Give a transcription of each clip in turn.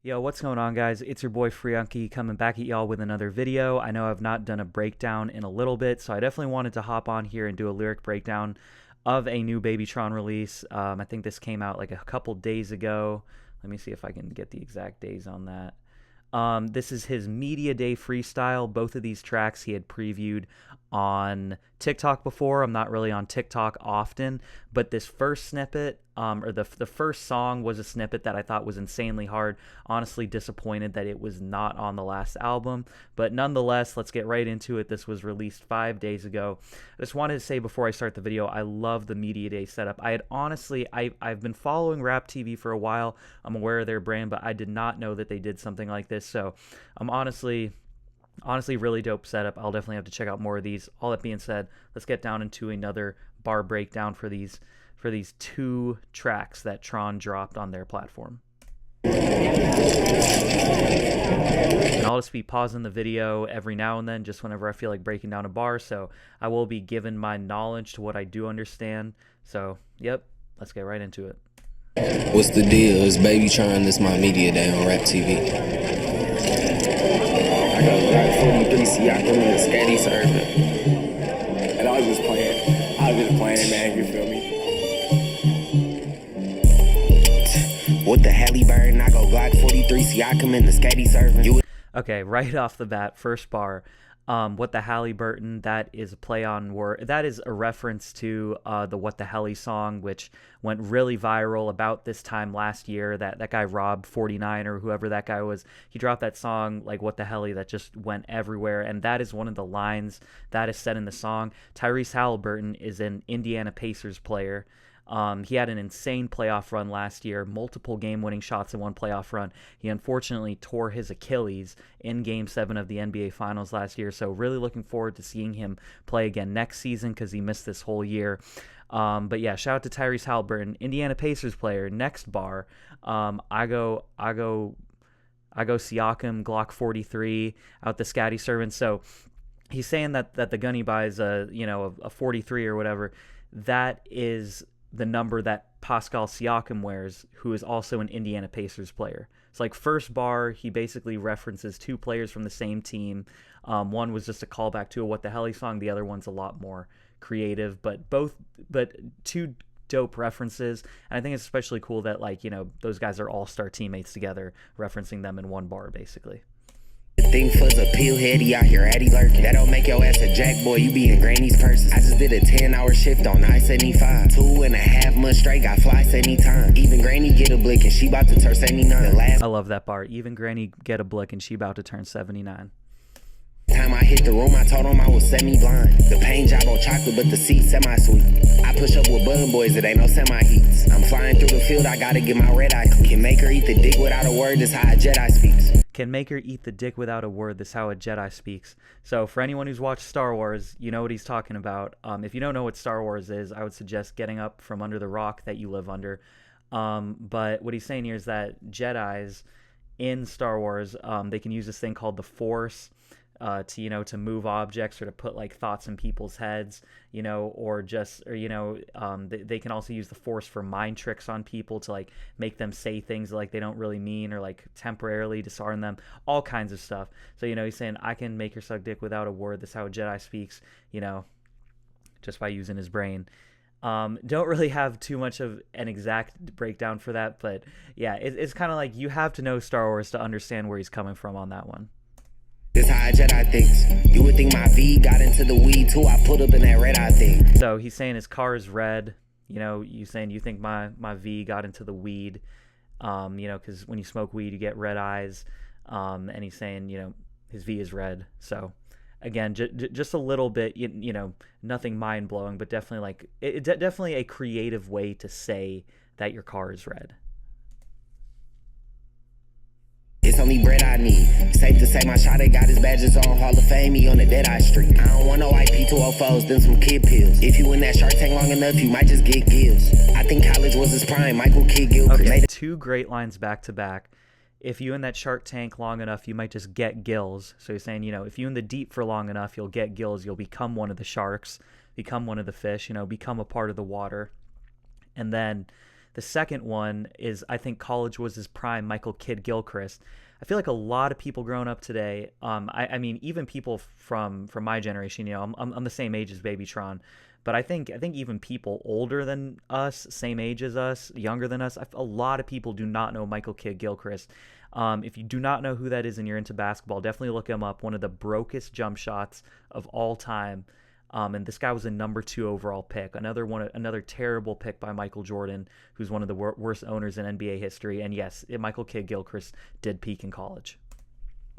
Yo, what's going on, guys? It's your boy Unky coming back at y'all with another video. I know I've not done a breakdown in a little bit, so I definitely wanted to hop on here and do a lyric breakdown of a new BabyTron release. I think this came out like a couple days ago. Let me see if I can get the exact days on that. This is his Media Day Freestyle. Both of these tracks he had previewed on TikTok before. I'm not really on TikTok often, but this first snippet, or the first song was a snippet that I thought was insanely hard. Honestly disappointed that it was not on the last album, but nonetheless, let's get right into it. This was released 5 days ago. I just wanted to say before I start the video, I love the Media Day setup. I've been following Rap TV for a while. I'm aware of their brand, but I did not know that they did something like this. So I'm honestly really dope setup. I'll definitely have to check out more of these. All that being said, let's get down into another bar breakdown for these two tracks that Tron dropped on their platform. And I'll just be pausing the video every now and then, just whenever I feel like breaking down a bar, so I will be giving my knowledge to what I do understand. So, yep, let's get right into it. What's the deal? It's BabyTron. This my media day on Rap TV. I got like 43 Siakam and Scatty serving. And I was just playing, man, you feel me? What the Halliburton? I go Glock 43 Siakam and the Scatty serving. Okay, right off the bat, first bar. What the Halliburton, that is a play on word. That is a reference to the What the Helly song, which went really viral about this time last year. That guy Rob 49 or whoever that guy was, he dropped that song like What the Helly that just went everywhere, and that is one of the lines that is said in the song. Tyrese Halliburton is an Indiana Pacers player. He had an insane playoff run last year, multiple game-winning shots in one playoff run. He unfortunately tore his Achilles in Game 7 of the NBA Finals last year, so really looking forward to seeing him play again next season because he missed this whole year. But yeah, shout out to Tyrese Halliburton, Indiana Pacers player. Next bar, I go Siakam, Glock 43 out the Scatty servant. So he's saying that the gun he buys, a 43 or whatever, that is the number that Pascal Siakam wears, who is also an Indiana Pacers player. It's like first bar, he basically references two players from the same team. One was just a callback to a What the Helly song. The other one's a lot more creative, but two dope references. And I think it's especially cool that those guys are all-star teammates together, referencing them in one bar basically. Think fuzz a pill heady out here addy lurking. That don't make your ass a jack boy, you be in granny's purses. I just did a 10-hour shift on I-75. 2.5 months straight, got flights anytime. Even granny get a blick and she about to turn 79. I love that bar. Even granny get a blick and she about to turn 79. Time I hit the room, I told him I was semi-blind. The paint job on chocolate, but the seat semi-sweet. I push up with bud boys, it ain't no semi-heats. I'm flying through the field, I gotta get my red eye clean. Can make her eat the dick without a word, that's how a Jedi speaks. Can make her eat the dick without a word, that's how a Jedi speaks. So for anyone who's watched Star Wars, you know what he's talking about. If you don't know what Star Wars is, I would suggest getting up from under the rock that you live under. But what he's saying here is that Jedis in Star Wars, they can use this thing called the Force, to move objects or to put like thoughts in people's heads, they can also use the Force for mind tricks on people to like make them say things like they don't really mean, or like temporarily disarm them, all kinds of stuff. So he's saying, I can make her suck dick without a word, that's how a Jedi speaks, just by using his brain. Don't really have too much of an exact breakdown for that, but yeah, it's kind of like you have to know Star Wars to understand where he's coming from on that one. This how a Jedi thinks. You would think my V got into the weed too. I put up in that red eye thing. So he's saying his car is red. You saying you think my V got into the weed. Because when you smoke weed, you get red eyes. And he's saying, his V is red. So again, just a little bit, nothing mind blowing, but definitely definitely a creative way to say that your car is red. It's only bread I need. Safe to say my shot got his badges on Hall of Fame, he on the Dead Eye Street. I don't want no IP204s, then some kid pills. If you in that Shark Tank long enough, you might just get gills. I think college was his prime, Michael Kidd Gilchrist. Okay, two great lines back to back. If you in that Shark Tank long enough, you might just get gills. So he's saying, if you in the deep for long enough, you'll get gills. You'll become one of the sharks, become one of the fish, become a part of the water. And then The second one is, I think college was his prime, Michael Kidd Gilchrist. I feel like a lot of people growing up today, I mean, even people from my generation, you know, I'm the same age as BabyTron, but I think even people older than us, same age as us, younger than us, a lot of people do not know Michael Kidd Gilchrist. If you do not know who that is and you're into basketball, definitely look him up. One of the brokest jump shots of all time. And this guy was a number 2 overall pick. Another terrible pick by Michael Jordan, who's one of the worst owners in NBA history. And yes, Michael Kidd Gilchrist did peak in college.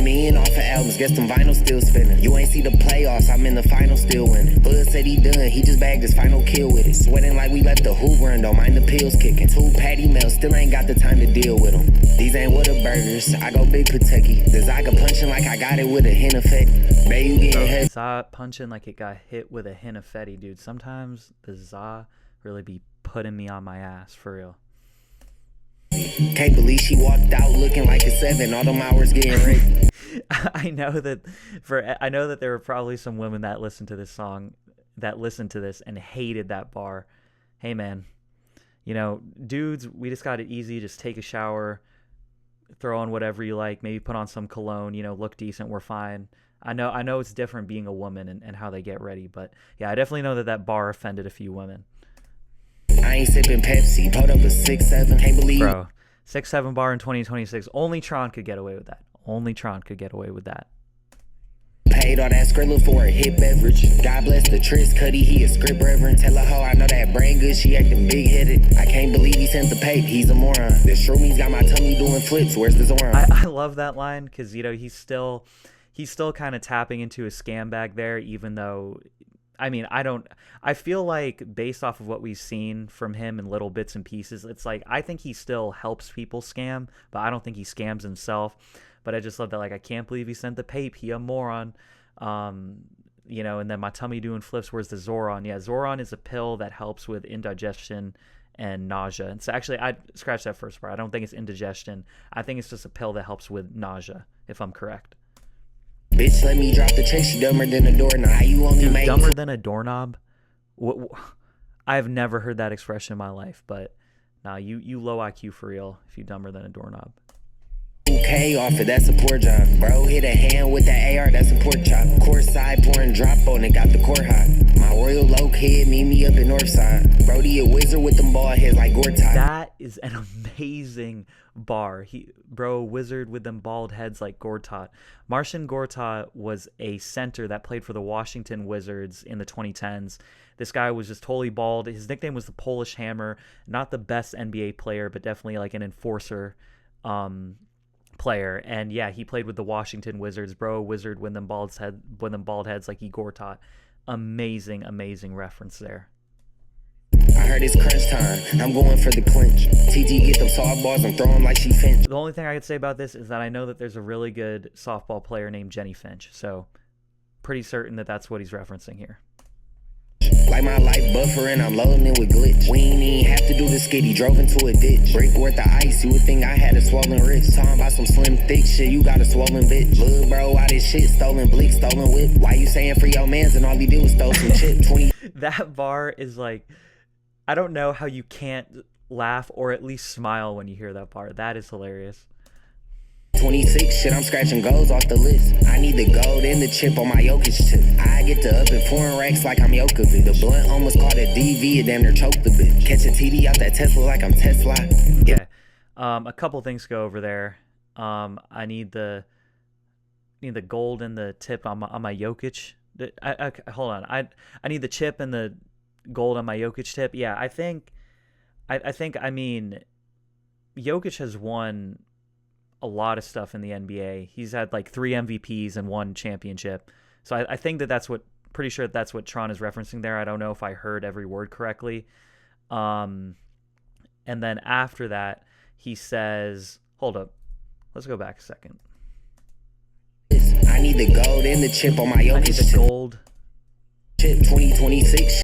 Me and off of albums, guess them vinyl still spinning. You ain't see the playoffs, I'm in the final still winning. Bud said he done, he just bagged his final kill with it. Sweating like we left the Hoover and don't mind the pills kicking. 2 patty meals, still ain't got the time to deal with them. These ain't Whataburgers, I go big Kentucky. The Zaga punching like I got it with a hint of fetty. Babe, you getting heavy. Za punching like it got hit with a hint of fetty, dude. Sometimes the Za really be putting me on my ass, for real. Can't believe she walked out looking like a 7. All them hours getting ready. I know that there were probably some women that listened to this song, that listened to this and hated that bar. Hey man, you know, dudes, we just got it easy. Just take a shower, throw on whatever you like, maybe put on some cologne, you know, look decent. We're fine. I know it's different being a woman and how they get ready, but yeah, I definitely know that bar offended a few women. I ain't sipping Pepsi, pulled up a 6-7, can't believe. Bro, 6-7 bar in 2026. Only Tron could get away with that. Only Tron could get away with that. Paid all that Skrilla for a hit beverage. God bless the Tris Cuddy, he a script reverend. Tell a hoe I know that brain good, she acting big headed. I can't believe he sent the pape, he's a moron. The shroomies got my tummy doing flips, where's the Zoran? I love that line because, you know, he's still kind of tapping into a scam bag there, even though, I mean, I feel like based off of what we've seen from him in little bits and pieces, it's like, I think he still helps people scam, but I don't think he scams himself. But I just love that, like, I can't believe he sent the pape, he a moron. You know, and then my tummy doing flips, where's the Zoran? Yeah, Zoran is a pill that helps with indigestion and nausea. And so actually, I scratched that first part. I don't think it's indigestion. I think it's just a pill that helps with nausea, if I'm correct. Bitch, let me drop the check, she dumber than a doorknob. How you only make dumber than a doorknob? I've never heard that expression in my life, but nah, you low IQ for real if you dumber than a doorknob. Okay, off it, that's a poor job. Bro, hit a hand with that AR, that's a pork chop. Course side, pouring drop on it, got the court hot. My royal low kid, meet me up in Northside. Brody a wizard with them ball heads like Gortat. That is an amazing bar. Bro, wizard with them bald heads like Gortat. Marcin Gortat was a center that played for the Washington Wizards in the 2010s. This guy was just totally bald. His nickname was the Polish Hammer. Not the best NBA player, but definitely like an enforcer player. And yeah, he played with the Washington Wizards. Bro, wizard with them bald heads like Igor Tot. Amazing reference there. I heard it's crunch time. I'm going for the clinch. TT get them softballs and throw them like she Finch. The only thing I could say about this is that I know that there's a really good softball player named Jenny Finch. So pretty certain that that's what he's referencing here. Like my life buffering, I'm loading it with glitch. We ain't even have to do the skid, he drove into a ditch. Brick worth of ice, you would think I had a swollen wrist. Talking about some slim thick shit, you got a swollen bitch. Look bro, why this shit, stolen blick, stolen whip. Why you saying for your mans and all he did was stole some chip? 20. That bar is like, I don't know how you can't laugh or at least smile when you hear that bar. That is hilarious. 26, shit, I'm scratching goals off the list. I need the gold and the chip on my Jokic tip. I get to up in foreign racks like I'm Jokovic. The blunt almost caught a DV and damn near choked the bitch. Catch a TD out that Tesla like I'm Tesla. Okay. A couple things to go over there. I need the gold and the tip on my Jokic. Hold on. I need the chip and the gold on my Jokic tip. Yeah, I think I mean Jokic has won a lot of stuff in the NBA. He's had like 3 MVPs and 1 championship. So I think that's pretty sure that's what Tron is referencing there. I don't know if I heard every word correctly. And then after that, he says, hold up. Let's go back a second. I need the gold and the chip on my Jokic. I need the gold. Chip 2026.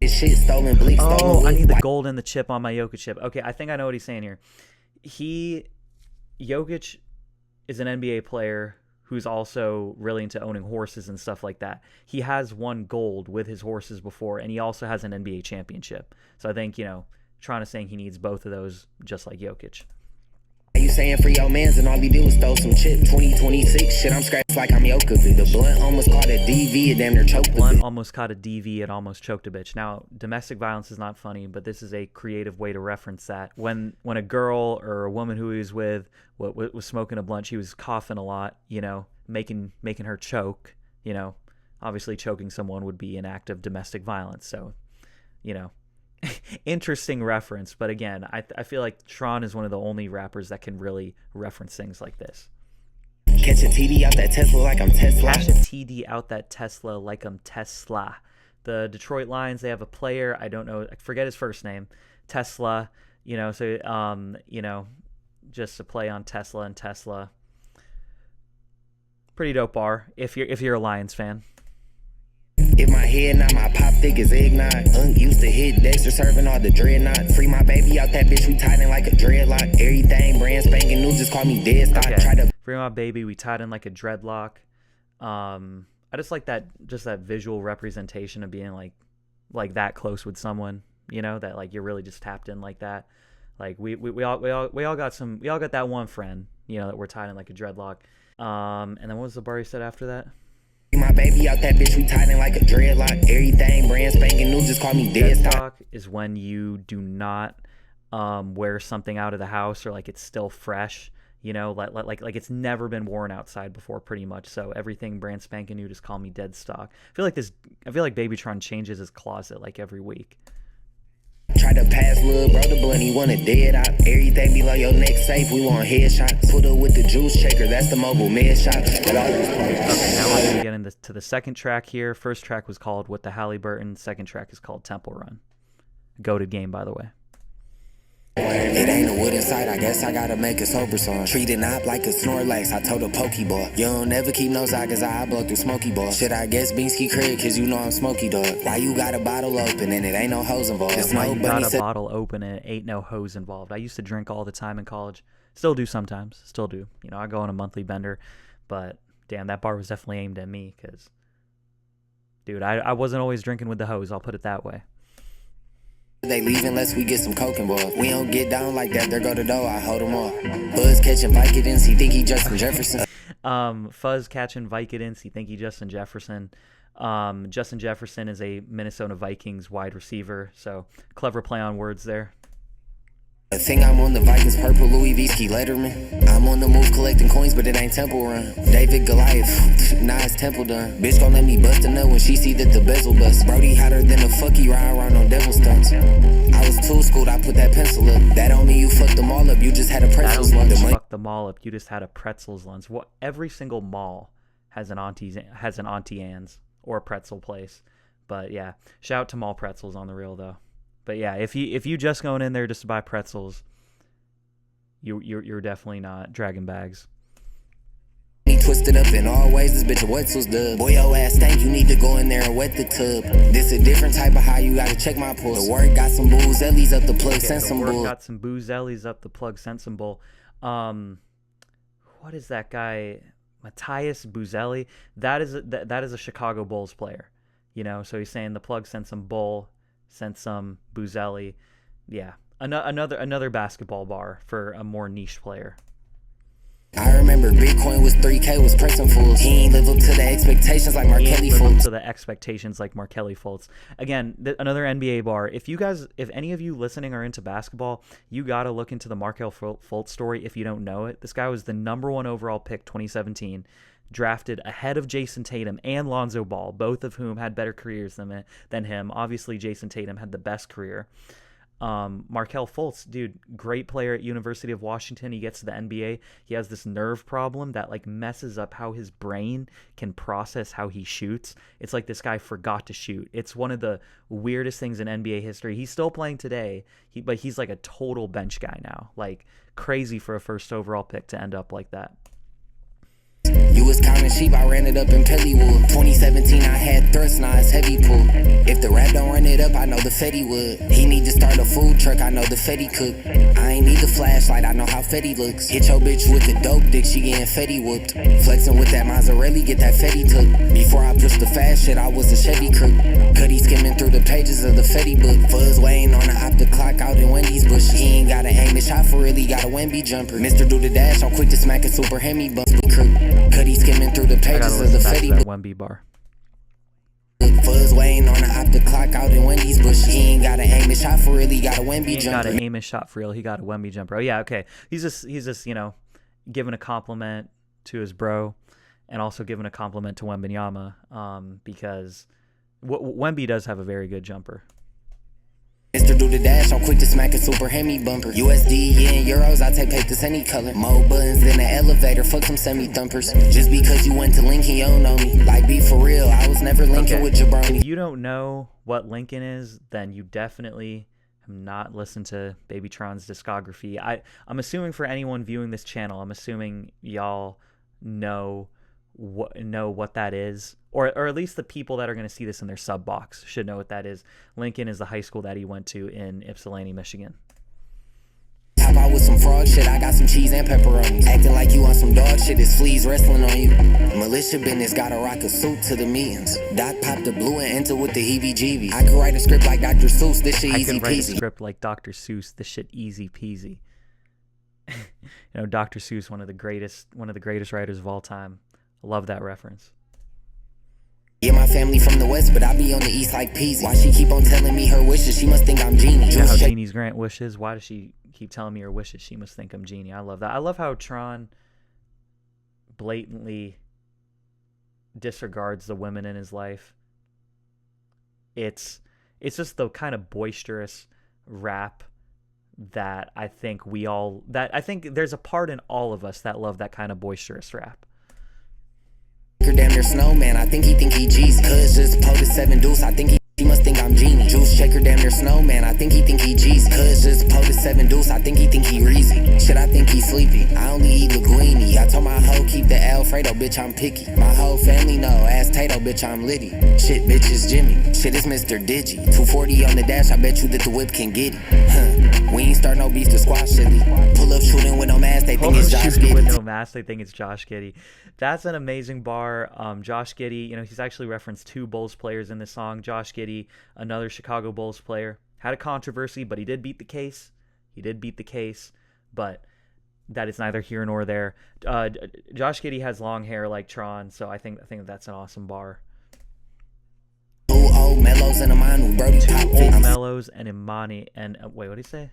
This shit stolen bleak. Oh, I need the gold and the chip on my Jokic chip. Okay, I think I know what he's saying here. Jokic is an NBA player who's also really into owning horses and stuff like that. He has won gold with his horses before, and he also has an NBA championship. So I think, Tron is saying he needs both of those, just like Jokic. You saying for your mans and all he did was throw some chip. 2026 shit, I'm scratched like I'm Jokovic. The blunt almost caught a DV, it damn near choked a bitch. Blunt almost caught a DV, it almost choked a bitch. Now, domestic violence is not funny, but this is a creative way to reference that. When a girl or a woman who he was with was smoking a blunt, she was coughing a lot, you know, making her choke, you know. Obviously, choking someone would be an act of domestic violence, so, you know. Interesting reference, but again, I feel like Tron is one of the only rappers that can really reference things like this. Catch a TD out that Tesla like I'm Tesla. Catch a TD out that Tesla like I'm Tesla. The Detroit Lions, they have a player, I don't know, I forget his first name, Tesla, you know, so you know, just a play on Tesla and Tesla. Pretty dope bar if you're a Lions fan. If my head not my pop thick as eggnog. Used to hit Dexter serving all the dreadnought. Free my baby out that bitch, we tied in like a dreadlock. Everything brand spanking new, just call me dead stock. Okay. Try to Free my baby, we tied in like a dreadlock. I just like that visual representation of being like that close with someone, you know, that like you're really just tapped in like that. Like we all got that one friend, you know, that we're tied in like a dreadlock. And then what was the bar he said after that? my baby out that bitch, we tied in like a dreadlock. Everything brand spanking new, just call me dead stock. Is when you do not wear something out of the house, or like it's still fresh, you know, like it's never been worn outside before, pretty much. So everything brand spanking new, just call me dead stock. I feel like BabyTron changes his closet like every week. Try to pass little brother, but he want a dead eye. Everything below your neck safe, we want headshots. Put up with the juice shaker, that's the mobile med shot. Okay, now we're going to get into the second track here. First track was called With the Halliburton. Second track is called Temple Run. Goated game, by the way. It ain't a wood inside, I guess I gotta make a sober song. Treating up like a Snorlax, I told a Pokeball. You don't never keep no side, cause I blow through Smoky Ball. Shit, I guess Beansky crib, cause you know I'm Smoky Dog. Why you got a bottle open and it ain't no hose involved? Why you got a bottle open and it ain't no hose involved? I used to drink all the time in college. Still do sometimes. Still do. You know, I go on a monthly bender. But, damn, that bar was definitely aimed at me, cause, dude, I wasn't always drinking with the hose, I'll put it that way. They leave unless we get some coke involved. We don't get down like that, there go the dough, I hold them off. Buzz catching Vicodins, he think he Justin Jefferson. Fuzz catching Vicodins, he think he Justin Jefferson. Justin Jefferson is a Minnesota Vikings wide receiver, so clever play on words there. I think I'm on the Vikings purple Louis V ski Letterman. I'm on the move collecting coins, but it ain't Temple Run. David Goliath, nah, it's Temple done. Bitch gon' let me bust a nut when she see that the bezel bust. Brody hotter than a fucky ride around on devil stunts. I was tool schooled, I put that pencil up. That don't mean you fucked them all up, you just had a pretzel's lunch. Fucked them all up, you just had a pretzel's lunch. What? Every single mall has an Auntie Anne's or a pretzel place. But yeah, shout out to Mall Pretzels on the real though. But yeah, if you just going in there just to buy pretzels, you're definitely not dragging bags. He twisted up in all ways, this bitch a Wetzel's dub. Boy, your ass stank, you need to go in there and wet the tub. This a different type of how you gotta check my pulse. The work got some booze, Ellie's up the plug, sent some bull. Got some booze, Ellie's up the plug, sent some bull. What is that guy? Matthias Buzelli? That is a Chicago Bulls player. You know, so he's saying the plug sent some bull. Sent some Buzelli. Yeah, another basketball bar for a more niche player. I remember Bitcoin was 3K, was pressing fools. He ain't live up to the expectations like Markelly Fultz. Again, another NBA bar. If any of you listening are into basketball, you gotta look into the Markelly Fultz story if you don't know it. This guy was the #1 overall pick 2017. Drafted ahead of Jason Tatum and Lonzo Ball, both of whom had better careers than him. Obviously, Jason Tatum had the best career. Markelly Fultz, dude, great player at University of Washington. He gets to the NBA. He has this nerve problem that like messes up how his brain can process how he shoots. It's like this guy forgot to shoot. It's one of the weirdest things in NBA history. He's still playing today, but he's like a total bench guy now. Like crazy for a first overall pick to end up like that. You a was counting sheep, I ran it up in Pellywood. 2017, I had thrust, now it's heavy pull. If the rap don't run it up, I know the Fetty would. He need to start a food truck, I know the Fetty cook. I ain't need the flashlight, I know how Fetty looks. Hit your bitch with the dope dick, she getting Fetty whooped. Flexing with that mozzarella, get that Fetty took. Before I pushed the fast shit, I was a Chevy crook. Cuddy skimming through the pages of the Fetty book. Fuzz waiting on the optic clock out in Wendy's bushes. He ain't gotta aim the shot for real, he got a Wemby jumper. Mr. Do the dash, I'm quick to smack a super Hemi bump. Cuddy skimming through the pages of the Fetty book. Wemby bar. Fuzz waiting on the optic clock out in Wendy's bushes. He ain't gotta aim the shot for real, he got a Wemby jumper. Got to aim his shot for real, he got a Wemby jumper. Oh yeah, okay. He's just you know, giving a compliment to his bro, and also giving a compliment to Wembenyama, because Wemby does have a very good jumper. Mr. Do the dash, I'm quick to smack a super Hemi bumper. USD, yeah, in euros, I take papers any color. More buttons than an elevator, fuck some semi-thumpers. Just because you went to Lincoln, you don't know me. Like, be for real, I was never Lincoln with jabroni. If you don't know what Lincoln is, then you definitely have not listened to BabyTron's discography. I'm assuming for anyone viewing this channel, I'm assuming y'all know what that is, or at least the people that are going to see this in their sub box should know what that is. Lincoln is the high school that he went to in Ypsilanti, Michigan. Top out with some frog shit, I got some cheese and pepperoni. Acting like you on some dog shit, it's fleas wrestling on you. Militia business, gotta rock a suit to the meetings. Doc popped the blue and enter with the heebie-jeebies. I could write a script like Dr. Seuss, this shit easy peasy. I could write a script like Dr. Seuss, this shit easy peasy. You know, Dr. Seuss, one of the greatest writers of all time. Love that reference. Yeah, my family from the west, but I be on the east like Peasy. Why she keep on telling me her wishes? She must think I'm Genie. You know how genies grant wishes? Why does she keep telling me her wishes? She must think I'm Genie. I love that. I love how Tron blatantly disregards the women in his life. It's just the kind of boisterous rap that I think I think there's a part in all of us that love that kind of boisterous rap. Damn near snowman, I think he Jeezy. Cuz just pulled a 7 deuce, I think he must think I'm Genie. Juice checker, damn near snowman, I think he Jeezy. Cuz just pulled a 7 deuce, I think he Reezy. Shit, I think he sleepy, I only eat linguine. I told my hoe keep the Alfredo, bitch I'm picky. My whole family know, ass Tato, bitch I'm Liddy. Shit, bitch is Jimmy, shit is Mr. Digi. 240 on the dash, I bet you that the whip can get it. We ain't start no beef to squash silly. Pull up shooting with no mask, they think it's Josh Giddey. With no mask, they think it's Josh Giddey. That's an amazing bar. Josh Giddey, you know, he's actually referenced 2 Bulls players in this song. Josh Giddey, another Chicago Bulls player, had a controversy, but he did beat the case. But that is neither here nor there. Josh Giddey has long hair like Tron, so I think that's an awesome bar. 2 old mellows and a Manu, Brody pop 2 old mellows and Imani, and wait, what did he say?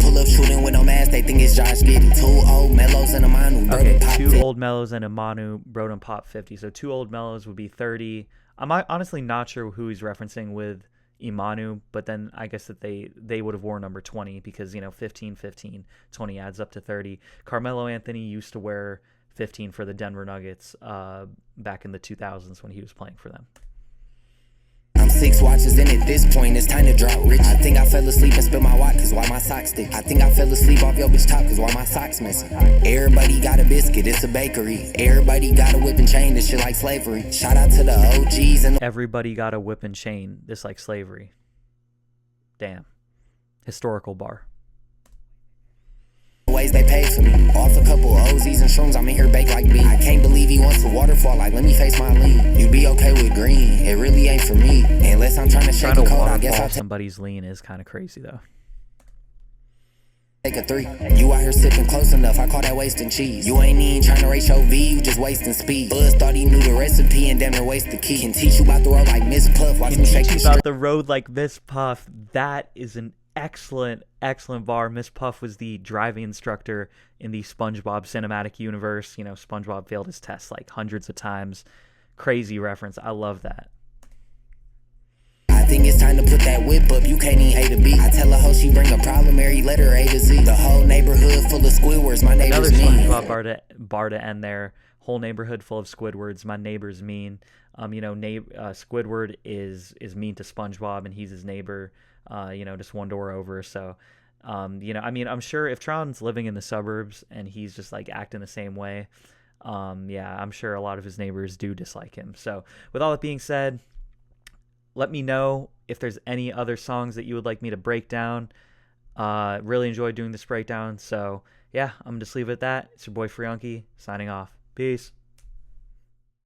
Pull up shooting with no mask, they think it's Josh Giddey. 2 old mellows and a Manu, okay, 2 old mellows and a Manu, Broden pop 50. So 2 old mellows would be 30. I'm honestly not sure who he's referencing with Imanu, but then I guess that they would have worn number 20 because, you know, 15, 15, 20 adds up to 30. Carmelo Anthony used to wear 15 for the Denver Nuggets back in the 2000s when he was playing for them. 6 watches in at this point, it's time to drop rich. I think I fell asleep and spilled my watch, cause why my socks stick? I think I fell asleep off your bitch top, cause why my socks missing? Everybody got a biscuit, it's a bakery. Everybody got a whip and chain, this shit like slavery. Shout out to the OGs and everybody got a whip and chain, this like slavery. Damn. Historical bar. Ways they paid for me. Off a couple OZs and shrooms, I'm in here baked like beef. I can't believe he wants a waterfall, like let me face my lean. You be okay with green, it really ain't for me. Unless I'm trying to shake a cold, I guess I'll somebody's lean is kind of crazy though. Take a 3. You out here sipping close enough, I call that wasting cheese. You ain't even trying to race your V, you just wasting speed. Buzz thought he knew the recipe and damn near waste the key. Can teach you about the road like Miss Puff, watch me shake you about the road like Miss Puff. That is an excellent bar. Miss Puff was the driving instructor in the SpongeBob cinematic universe. You know, SpongeBob failed his test like hundreds of times. Crazy reference. I love that. I think it's time to put that whip up, you can't even A to B. I tell a hoe she bring a problem, every letter A to Z. The whole neighborhood full of Squidwards, my neighbor's mean. Another SpongeBob bar to end there. Whole neighborhood full of Squidwards, my neighbor's mean. You know, Squidward is mean to SpongeBob and he's his neighbor. You know, just one door over. So, you know, I mean, I'm sure if Tron's living in the suburbs and he's just like acting the same way, Yeah, I'm sure a lot of his neighbors do dislike him. So with all that being said, let me know if there's any other songs that you would like me to break down. Really enjoyed doing this breakdown. So yeah, I'm gonna just leave it at that. It's your boy Unky signing off. Peace.